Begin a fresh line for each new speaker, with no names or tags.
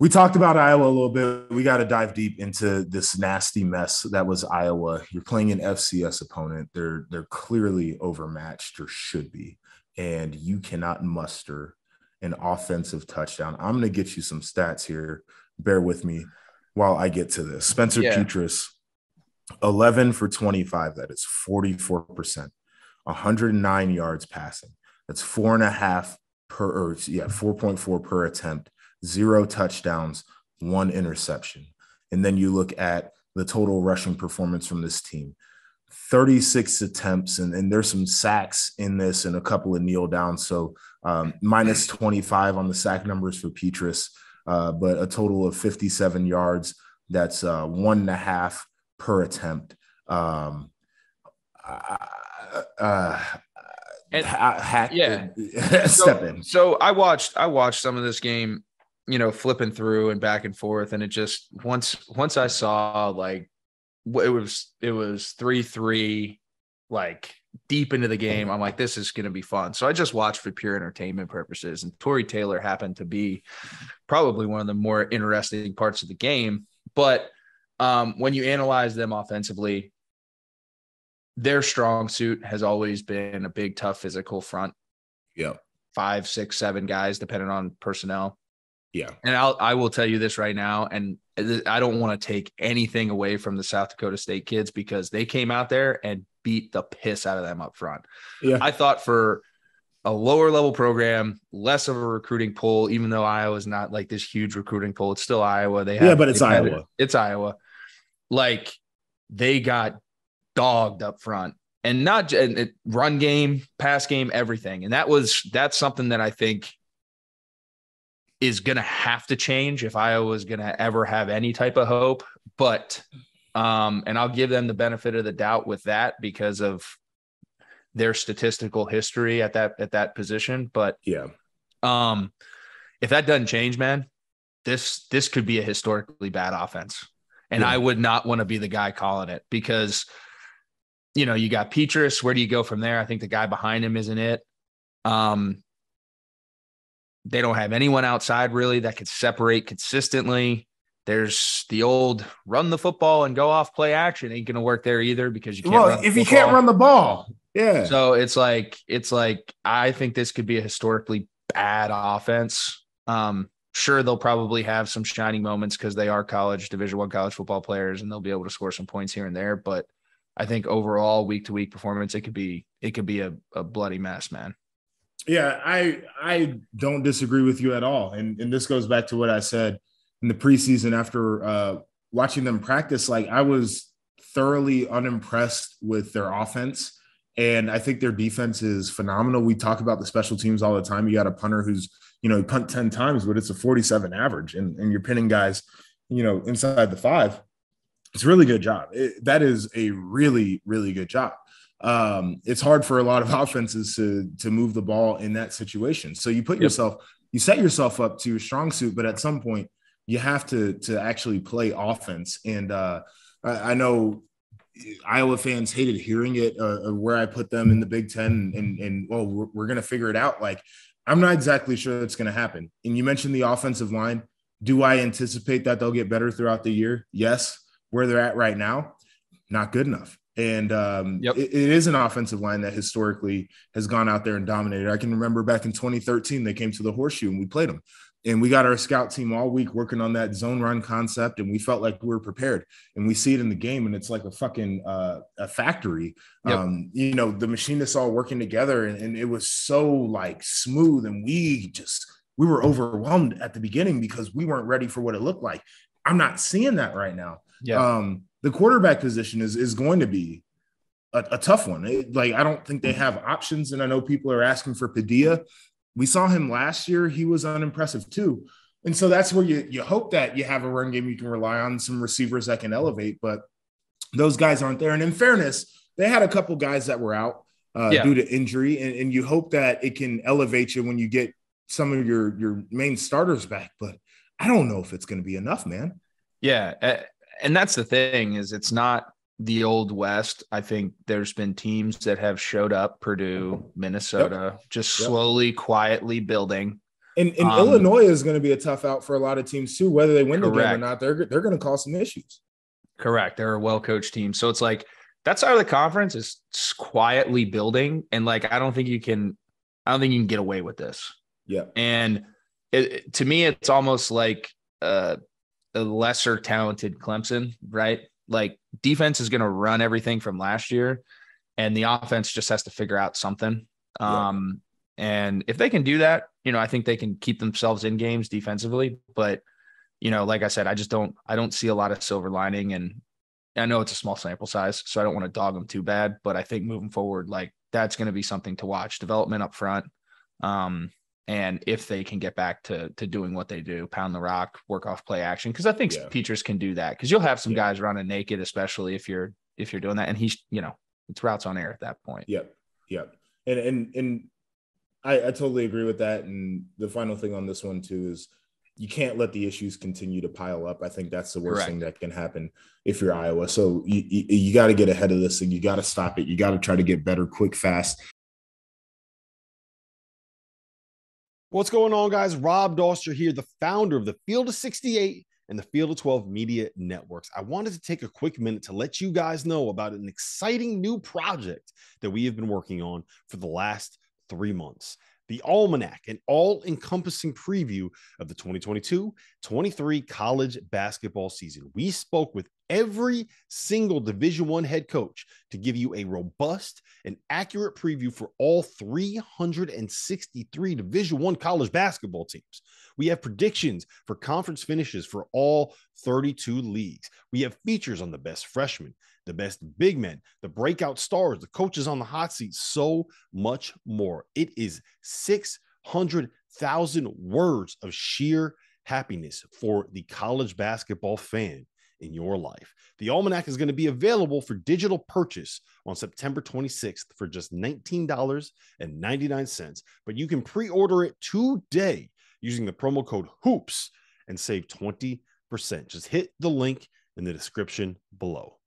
We talked about Iowa a little bit. We got to dive deep into this nasty mess that was Iowa. You're playing an FCS opponent. They're clearly overmatched, or should be, and you cannot muster an offensive touchdown. I'm going to get you some stats here. Bear with me while I get to this. Spencer Petras, 11 for 25. That is 44%. 109 yards passing. That's 4.4 per attempt. 0 touchdowns, 1 interception. And then you look at the total rushing performance from this team. 36 attempts, and there's some sacks in this and a couple of kneel downs. So minus 25 on the sack numbers for Petras, but a total of 57 yards. That's 1.5 per attempt. Step in.
So I watched some of this game, flipping through and back and forth. And it just, once I saw like it was 3-3, like deep into the game, I'm like, this is going to be fun. So I just watched for pure entertainment purposes. And Torrey Taylor happened to be probably one of the more interesting parts of the game. But when you analyze them offensively, their strong suit has always been a big, tough, physical front.
Yeah.
5, 6, 7 guys, depending on personnel.
Yeah.
And I will tell you this right now, and I don't want to take anything away from the South Dakota State kids because they came out there and beat the piss out of them up front.
Yeah.
I thought for a lower level program, less of a recruiting pool, even though Iowa's not like this huge recruiting pool. It's still Iowa.
But it's Iowa.
It's Iowa. Like they got dogged up front, and not run game, pass game, everything. And that's something that I think is going to have to change if Iowa is going to ever have any type of hope. But, and I'll give them the benefit of the doubt with that because of their statistical history at that position. But
yeah,
if that doesn't change, man, this could be a historically bad offense. And I would not want to be the guy calling it because, you got Petras. Where do you go from there? I think the guy behind him isn't it. They don't have anyone outside really that could separate consistently. There's the old run the football and go off play action. Ain't going to work there either because you can't.
Well, if you can't run the ball. Yeah.
So it's like, I think this could be a historically bad offense. Sure. They'll probably have some shining moments because they are Division I college football players and they'll be able to score some points here and there. But I think overall week to week performance, it could be a bloody mess, man.
Yeah, I don't disagree with you at all. And this goes back to what I said in the preseason after watching them practice. Like I was thoroughly unimpressed with their offense. And I think their defense is phenomenal. We talk about the special teams all the time. You got a punter who's, punt 10 times, but it's a 47 average and you're pinning guys, inside the 5. It's a really good job. That is a really, really good job. It's hard for a lot of offenses to move the ball in that situation. So you set yourself up to your strong suit, but at some point you have to actually play offense. And I know Iowa fans hated hearing it, where I put them in the Big Ten and we're going to figure it out. Like, I'm not exactly sure that's going to happen. And you mentioned the offensive line. Do I anticipate that they'll get better throughout the year? Yes. Where they're at right now, not good enough. And it is an offensive line that historically has gone out there and dominated. I can remember back in 2013, they came to the Horseshoe and we played them. And we got our scout team all week working on that zone run concept. And we felt like we were prepared. And we see it in the game. And it's like a fucking a factory.
Yep.
The machinists all working together. And it was so like smooth. And we were overwhelmed at the beginning because we weren't ready for what it looked like. I'm not seeing that right now.
Yeah.
The quarterback position is going to be a tough one. I don't think they have options. And I know people are asking for Padilla. We saw him last year. He was unimpressive too. And so that's where you hope that you have a run game you can rely on, some receivers that can elevate, but those guys aren't there. And in fairness, they had a couple guys that were out due to injury. And you hope that it can elevate you when you get some of your main starters back. But I don't know if it's going to be enough, man.
Yeah. And that's the thing is it's not the old West. I think there's been teams that have showed up, Purdue, Minnesota, slowly, quietly building.
And Illinois is going to be a tough out for a lot of teams too. Whether they win the game or not, they're going to cause some issues.
Correct. They're a well-coached team. So it's like that side of the conference is quietly building. And like, I don't think you can get away with this.
Yeah.
And to me, it's almost like a lesser talented Clemson, right? Like defense is going to run everything from last year and the offense just has to figure out something. And if they can do that, I think they can keep themselves in games defensively, but like I said, I don't see a lot of silver lining, and I know it's a small sample size, so I don't want to dog them too bad, but I think moving forward, like that's going to be something to watch, development up front. And if they can get back to doing what they do, pound the rock, work off play action. Cause I think Peters can do that. Cause you'll have some guys running naked, especially if you're doing that. And he's, it's routes on air at that point.
Yep. And I totally agree with that. And the final thing on this one too, is you can't let the issues continue to pile up. I think that's the worst thing that can happen if you're Iowa. So you got to get ahead of this thing. You got to stop it. You got to try to get better, quick, fast.
What's going on, guys? Rob Doster here, the founder of the Field of 68 and the Field of 12 Media Networks. I wanted to take a quick minute to let you guys know about an exciting new project that we have been working on for the last 3 months. The Almanac, an all-encompassing preview of the 2022-23 college basketball season. We spoke with every single Division I head coach to give you a robust and accurate preview for all 363 Division I college basketball teams. We have predictions for conference finishes for all 32 leagues. We have features on the best freshmen, the best big men, the breakout stars, the coaches on the hot seat, so much more. It is 600,000 words of sheer happiness for the college basketball fan in your life. The Almanac is going to be available for digital purchase on September 26th for just $19.99, but you can pre-order it today using the promo code HOOPS and save 20%. Just hit the link in the description below.